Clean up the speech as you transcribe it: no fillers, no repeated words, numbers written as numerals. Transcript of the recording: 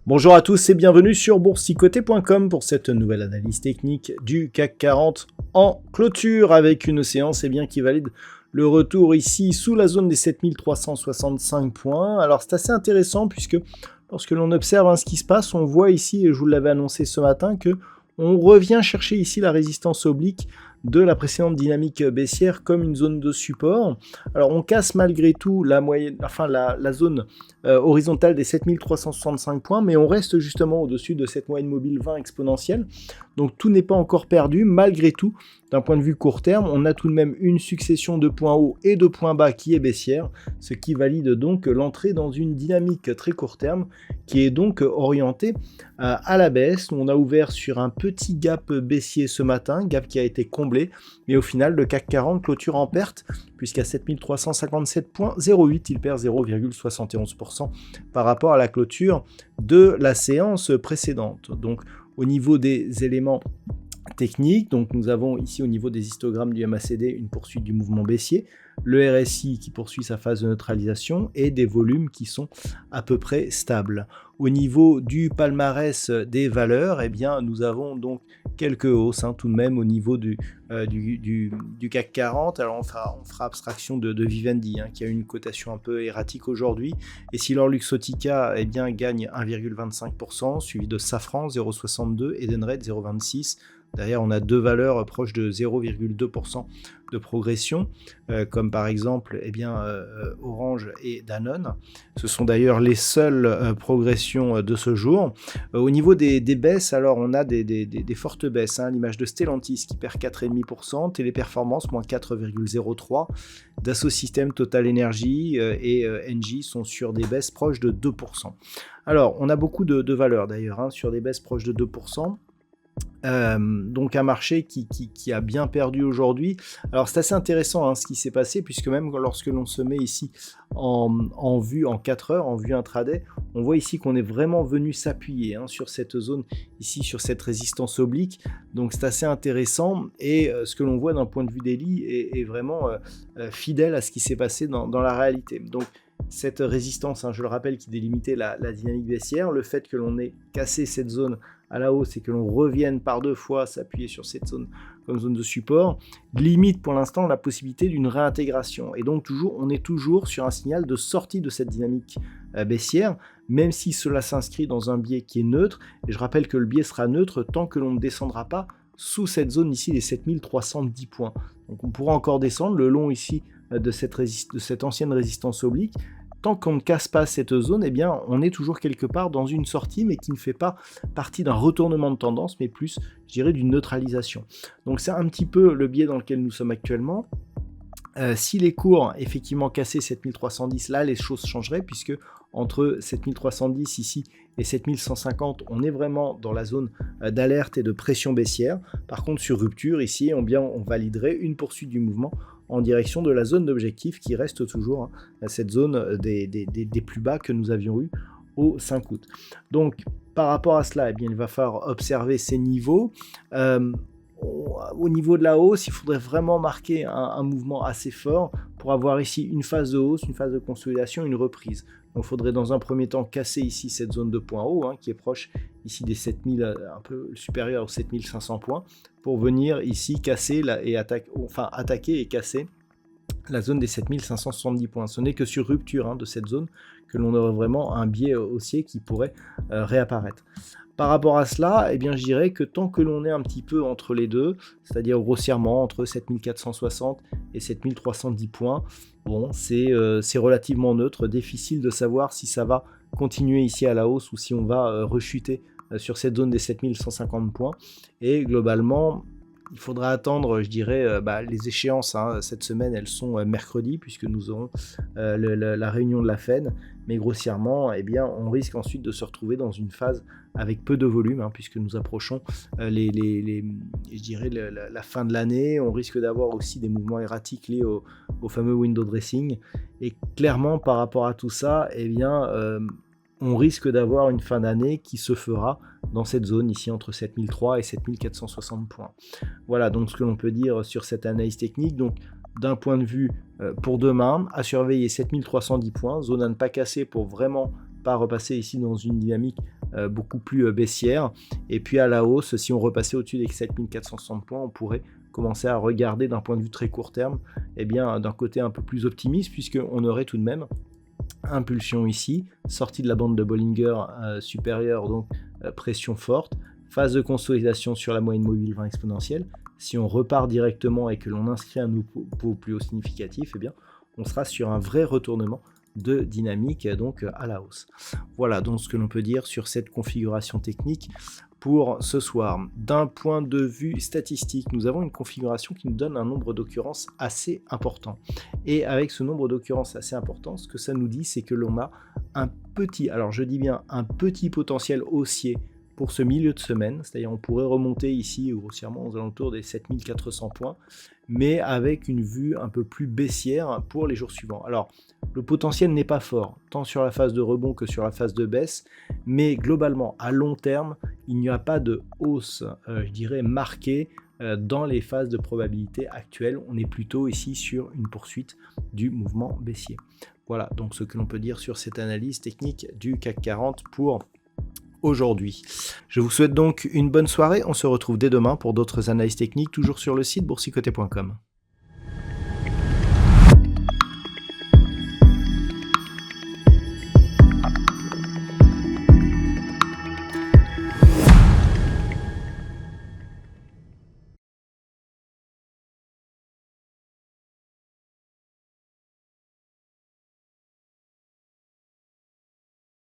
Bonjour à tous et bienvenue sur boursicoté.com pour cette nouvelle analyse technique du CAC 40 en clôture avec une séance qui valide le retour ici sous la zone des 7365 points. Alors c'est assez intéressant puisque lorsque l'on observe ce qui se passe, on voit ici, et je vous l'avais annoncé ce matin, que on revient chercher ici la résistance oblique de la précédente dynamique baissière comme une zone de support. Alors on casse malgré tout la moyenne, la zone horizontale des 7365 points, mais on reste justement au-dessus de cette moyenne mobile 20 exponentielle. Donc tout n'est pas encore perdu, malgré tout, d'un point de vue court terme, on a tout de même une succession de points hauts et de points bas qui est baissière, ce qui valide donc l'entrée dans une dynamique très court terme qui est donc orientée à la baisse. On a ouvert sur un petit gap baissier ce matin, gap qui a été comblé, mais au final le CAC 40 clôture en perte, puisqu'à 7357,08, il perd 0,71% par rapport à la clôture de la séance précédente. Donc au niveau des éléments techniques, donc nous avons ici au niveau des histogrammes du MACD une poursuite du mouvement baissier, le RSI qui poursuit sa phase de neutralisation et des volumes qui sont à peu près stables. Au niveau du palmarès des valeurs, nous avons donc quelques hausses tout de même au niveau du CAC 40. Alors on fera abstraction de Vivendi qui a une cotation un peu erratique aujourd'hui. Et si l'or Luxottica gagne 1,25%, suivi de Safran 0,62 et Edenred 0,26. Derrière, on a deux valeurs proches de 0,2% de progression, comme par exemple Orange et Danone. Ce sont d'ailleurs les seules progressions de ce jour. Au niveau des baisses, alors on a des fortes baisses. L'image de Stellantis qui perd 4,5%, Téléperformance moins 4,03%, Dassault Systèmes, Total Energy et Engie sont sur des baisses proches de 2%. Alors, on a beaucoup de valeurs d'ailleurs sur des baisses proches de 2%. Donc un marché qui a bien perdu aujourd'hui. Alors c'est assez intéressant ce qui s'est passé, puisque même lorsque l'on se met ici en vue en 4 heures, en vue intraday, on voit ici qu'on est vraiment venu s'appuyer sur cette zone ici, sur cette résistance oblique. Donc c'est assez intéressant, et ce que l'on voit d'un point de vue daily est vraiment fidèle à ce qui s'est passé dans la réalité. Donc cette résistance, je le rappelle, qui délimitait la dynamique baissière, le fait que l'on ait cassé cette zone à la hausse et que l'on revienne par deux fois s'appuyer sur cette zone comme zone de support, limite pour l'instant la possibilité d'une réintégration. Et donc on est toujours sur un signal de sortie de cette dynamique baissière, même si cela s'inscrit dans un biais qui est neutre. Et je rappelle que le biais sera neutre tant que l'on ne descendra pas sous cette zone ici des 7310 points. Donc on pourra encore descendre le long ici de cette ancienne résistance oblique. Tant qu'on ne casse pas cette zone, on est toujours quelque part dans une sortie, mais qui ne fait pas partie d'un retournement de tendance, mais plus, je dirais, d'une neutralisation. Donc c'est un petit peu le biais dans lequel nous sommes actuellement. Si les cours effectivement cassaient 7310, là les choses changeraient, puisque entre 7310 ici et 7150, on est vraiment dans la zone d'alerte et de pression baissière. Par contre, sur rupture ici, on validerait une poursuite du mouvement en direction de la zone d'objectif qui reste toujours cette zone des plus bas que nous avions eu au 5 août. Donc par rapport à cela, il va falloir observer ces niveaux. Au niveau de la hausse, il faudrait vraiment marquer un mouvement assez fort pour avoir ici une phase de hausse, une phase de consolidation, une reprise. Donc il faudrait dans un premier temps casser ici cette zone de points hauts qui est proche ici des 7000, un peu supérieur aux 7500 points, pour venir ici casser attaquer et casser la zone des 7570 points. Ce n'est que sur rupture de cette zone que l'on aurait vraiment un biais haussier qui pourrait réapparaître. Par rapport à cela, je dirais que tant que l'on est un petit peu entre les deux, c'est-à-dire grossièrement entre 7460 et 7310 points, c'est relativement neutre, difficile de savoir si ça va continuer ici à la hausse ou si on va rechuter sur cette zone des 7150 points. Et globalement, il faudra attendre, je dirais, les échéances. Hein. Cette semaine, elles sont mercredi, puisque nous aurons la réunion de la Fed. Mais grossièrement, eh bien, on risque ensuite de se retrouver dans une phase avec peu de volume, hein, puisque nous approchons je dirais la fin de l'année. On risque d'avoir aussi des mouvements erratiques liés au fameux window dressing. Et clairement, par rapport à tout ça, eh bien, on risque d'avoir une fin d'année qui se fera dans cette zone ici entre 7003 et 7460 points. Voilà donc ce que l'on peut dire sur cette analyse technique. Donc d'un point de vue pour demain, à surveiller 7310 points, zone à ne pas casser pour vraiment pas repasser ici dans une dynamique beaucoup plus baissière. Et puis à la hausse, si on repassait au-dessus des 7460 points, on pourrait commencer à regarder d'un point de vue très court terme, eh bien d'un côté un peu plus optimiste, puisqu'on aurait tout de même impulsion ici, sortie de la bande de Bollinger supérieure, donc pression forte, phase de consolidation sur la moyenne mobile 20 exponentielle. Si on repart directement et que l'on inscrit un nouveau plus haut significatif, eh bien, on sera sur un vrai retournement de dynamique donc à la hausse. Voilà donc ce que l'on peut dire sur cette configuration technique pour ce soir. D'un point de vue statistique, nous avons une configuration qui nous donne un nombre d'occurrences assez important. Et avec ce nombre d'occurrences assez important, ce que ça nous dit, c'est que l'on a un petit, alors je dis bien un petit potentiel haussier pour ce milieu de semaine, c'est-à-dire on pourrait remonter ici grossièrement aux alentours des 7400 points, mais avec une vue un peu plus baissière pour les jours suivants. Alors, le potentiel n'est pas fort, tant sur la phase de rebond que sur la phase de baisse, mais globalement, à long terme, il n'y a pas de hausse, je dirais, marquée dans les phases de probabilité actuelles. On est plutôt ici sur une poursuite du mouvement baissier. Voilà, donc ce que l'on peut dire sur cette analyse technique du CAC 40 pour aujourd'hui. Je vous souhaite donc une bonne soirée. On se retrouve dès demain pour d'autres analyses techniques, toujours sur le site boursicoté.com.